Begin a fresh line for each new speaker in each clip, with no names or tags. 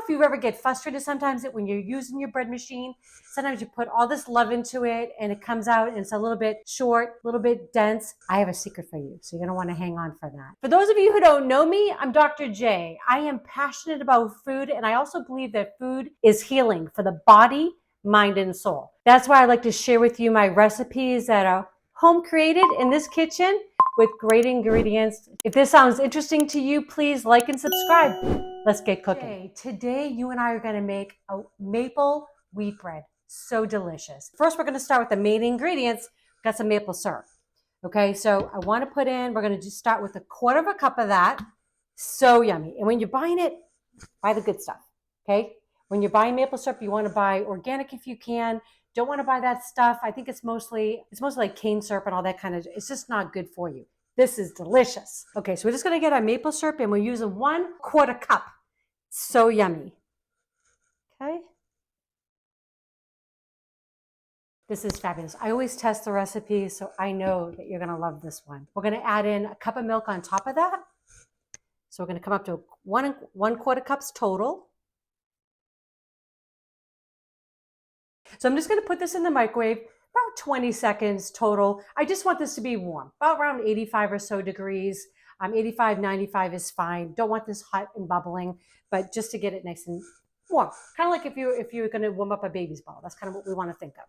if you ever get frustrated sometimes that when you're using your bread machine, sometimes you put all this love into it and it comes out and it's a little bit short, a little bit dense. I have a secret for you, so you're gonna wanna hang on for that. For those of you who don't know me, I'm Dr. J. I am passionate about food, and I also believe that food is healing for the body, mind, and soul. That's why I like to share with you my recipes that are home created in this kitchen with great ingredients. If this sounds interesting to you, please like and subscribe. Let's get cooking. Today, you and I are gonna make a maple wheat bread. So delicious. First, we're gonna start with the main ingredients. Got some maple syrup. Okay, so I wanna put in, we're gonna just start with 1/4 cup of that. So yummy. And when you're buying it, buy the good stuff, okay? When you're buying maple syrup, you wanna buy organic if you can. Don't want to buy that stuff. I think it's mostly like cane syrup and all that kind of, it's just not good for you. This is delicious. Okay, so we're just gonna get our maple syrup and we're using 1/4 cup. So yummy. Okay. This is fabulous. I always test the recipe, so I know that you're gonna love this one. We're gonna add in 1 cup of milk on top of that. So we're gonna come up to 1/4 cups total. So I'm just going to put this in the microwave, about 20 seconds total. I just want this to be warm, about around 85 or so degrees. 85, 95 is fine. Don't want this hot and bubbling, but just to get it nice and warm. Kind of like if you're going to warm up a baby's bottle. That's kind of what we want to think of.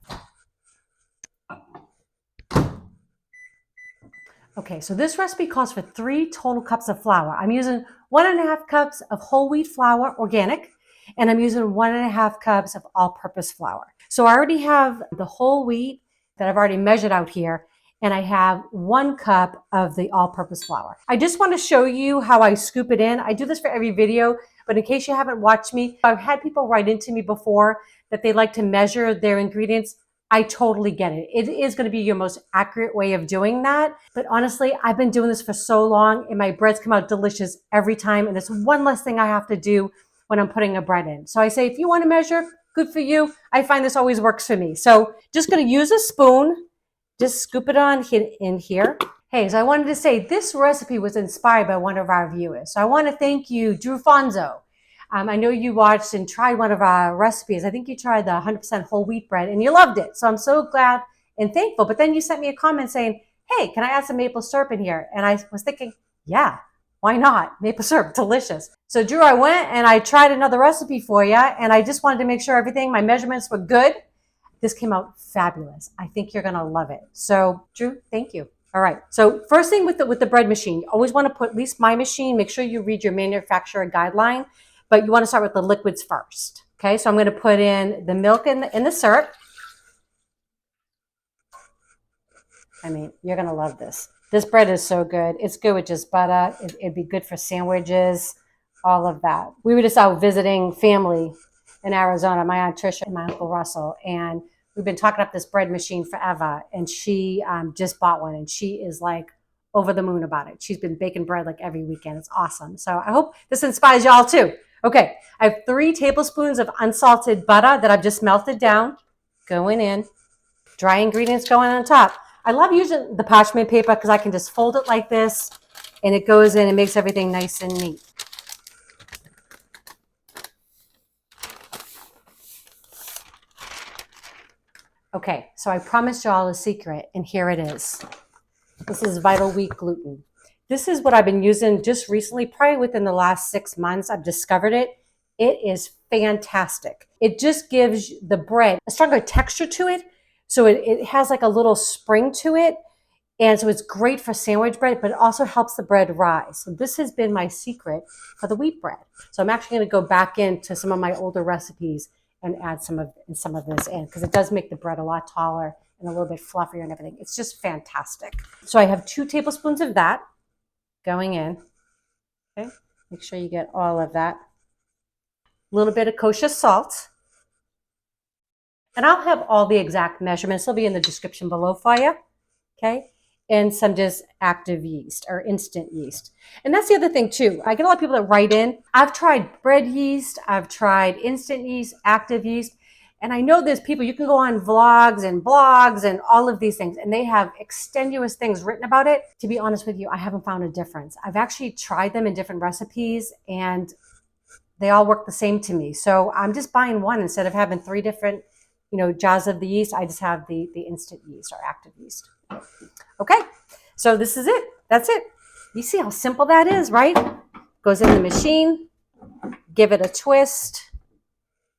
Okay, so this recipe calls for 3 total cups of flour. I'm using 1.5 cups of whole wheat flour, organic, and I'm using 1.5 cups of all-purpose flour. So I already have the whole wheat that I've already measured out here, and I have 1 cup of the all-purpose flour. I just want to show you how I scoop it in. I do this for every video, but in case you haven't watched me, I've had people write into me before that they like to measure their ingredients. I totally get it. It is going to be your most accurate way of doing that. But honestly, I've been doing this for so long and my breads come out delicious every time. And it's one less thing I have to do when I'm putting a bread in. So I say, if you want to measure, good for you. I find this always works for me. So just going to use a spoon, just scoop it on in here. Hey, so I wanted to say this recipe was inspired by one of our viewers. So I want to thank you, Drew Fonzo. I know you watched and tried one of our recipes. I think you tried the 100% whole wheat bread and you loved it. So I'm so glad and thankful. But then you sent me a comment saying, hey, can I add some maple syrup in here? And I was thinking, yeah, why not? Maple syrup, delicious. So Drew, I went and I tried another recipe for you and I just wanted to make sure everything, my measurements were good. This came out fabulous. I think you're gonna love it. So Drew, thank you. All right, so first thing with the bread machine, you always wanna put, at least my machine, make sure you read your manufacturer guideline, but you wanna start with the liquids first. Okay, so I'm gonna put in the milk and the syrup. I mean, you're gonna love this. This bread is so good. It's good with just butter. It'd be good for sandwiches, all of that. We were just out visiting family in Arizona, my Aunt Tricia and my Uncle Russell, and we've been talking up this bread machine forever, and she just bought one, and she is like over the moon about it. She's been baking bread like every weekend. It's awesome. So I hope this inspires y'all too. Okay, I have 3 tablespoons of unsalted butter that I've just melted down, going in. Dry ingredients going on top. I love using the parchment paper because I can just fold it like this and it goes in and makes everything nice and neat. Okay, so I promised y'all a secret and here it is. This is Vital Wheat Gluten. This is what I've been using just recently, probably within the last 6 months. I've discovered it. It is fantastic. It just gives the bread a stronger texture to it. So it has like a little spring to it. And so it's great for sandwich bread, but it also helps the bread rise. So this has been my secret for the wheat bread. So I'm actually going to go back into some of my older recipes and add some of this in because it does make the bread a lot taller and a little bit fluffier and everything. It's just fantastic. So I have 2 tablespoons of that going in. Okay, make sure you get all of that. A little bit of kosher salt. And I'll have all the exact measurements. They'll be in the description below for you, okay? And some just active yeast or instant yeast. And that's the other thing too. I get a lot of people that write in. I've tried bread yeast. I've tried instant yeast, active yeast. And I know there's people, you can go on vlogs and blogs and all of these things, and they have extenuous things written about it. To be honest with you, I haven't found a difference. I've actually tried them in different recipes, and They all work the same to me. So I'm just buying one instead of having 3 different, jars of the yeast. I just have the instant yeast or active yeast. Okay, so this is it. That's it. You see how simple that is, right? Goes in the machine, give it a twist,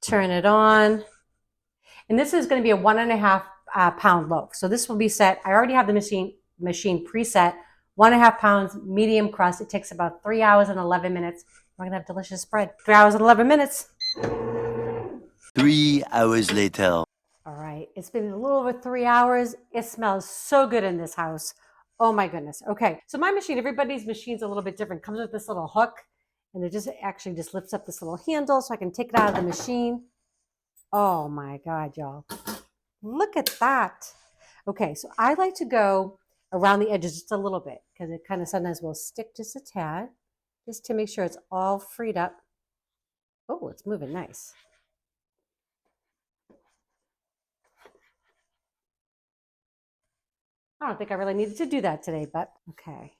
turn it on. And this is going to be a 1.5 pound loaf. So this will be set. I already have the machine preset. 1.5 pounds, medium crust. It takes about 3 hours and 11 minutes. We're going to have delicious bread. 3 hours and 11 minutes.
3 hours later.
All right, it's been a little over 3 hours. It smells so good in this house. Oh my goodness. Okay, so my machine, everybody's machine's a little bit different. It comes with this little hook, and it just actually just lifts up this little handle so I can take it out of the machine. Oh my God, y'all. Look at that. Okay, so I like to go around the edges just a little bit because it kind of sometimes will stick just a tad, just to make sure it's all freed up. Oh, it's moving nice. I don't think I really needed to do that today, but okay.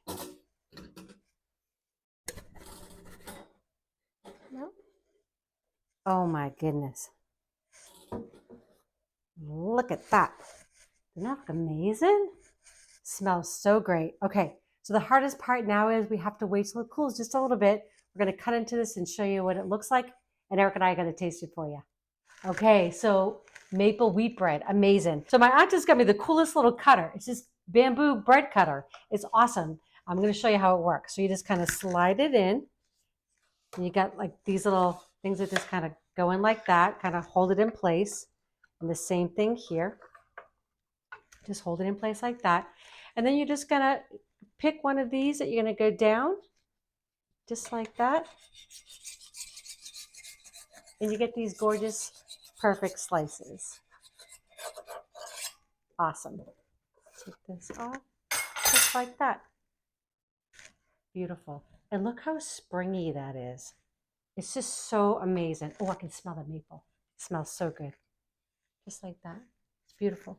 No. Oh my goodness. Look at that. Doesn't that look amazing? Smells so great. Okay, so the hardest part now is we have to wait till it cools just a little bit. We're going to cut into this and show you what it looks like. And Eric and I are going to taste it for you. Okay, so maple wheat bread, amazing. So my aunt just got me the coolest little cutter. It's this bamboo bread cutter. It's awesome. I'm going to show you how it works. So you just kind of slide it in. And you got like these little things that just kind of go in like that, kind of hold it in place. And the same thing here. Just hold it in place like that. And then you're just going to pick one of these that you're going to go down, just like that. And you get these gorgeous, perfect slices. Awesome. Take this off, just like that. Beautiful. And look how springy that is. It's just so amazing. Oh, I can smell the maple. It smells so good. Just like that. It's beautiful.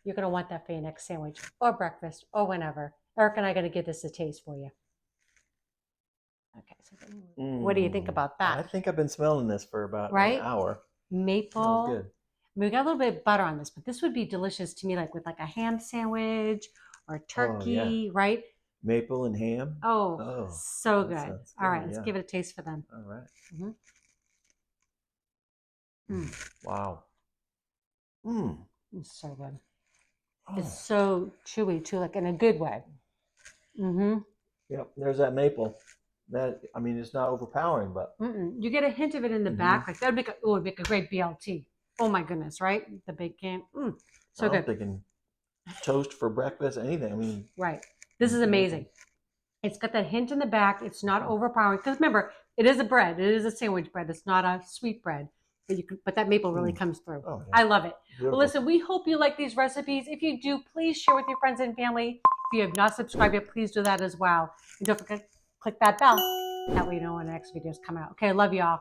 You're going to want that for your next sandwich or breakfast or whenever. Eric and I are going to give this a taste for you. Okay, so what do you think about that?
I think I've been smelling this for about
Right?
an hour.
Maple.
Smells good.
We got a little bit of butter on this, but this would be delicious to me, like with like a ham sandwich or turkey, right?
Maple and ham.
Oh, so good.
Good.
All right, let's give it a taste for them.
All right.
Wow. It's so good.
Oh.
It's so chewy too, like in a good way.
Yep. There's that maple. That, I mean, it's not overpowering, but
you get a hint of it in the back. Like that would make a great BLT. Oh my goodness, right? The bacon. So good.
I'm thinking toast for breakfast, anything. I mean,
right. This is amazing. It's got that hint in the back. It's not overpowering. Because remember, it is a bread. It is a sandwich bread. It's not a sweet bread. But that maple really comes through. Oh, yeah. I love it. Beautiful. Well, listen, we hope you like these recipes. If you do, please share with your friends and family. If you have not subscribed yet, please do that as well. And don't forget, click that bell. That way you know when the next videos come out. Okay, I love y'all.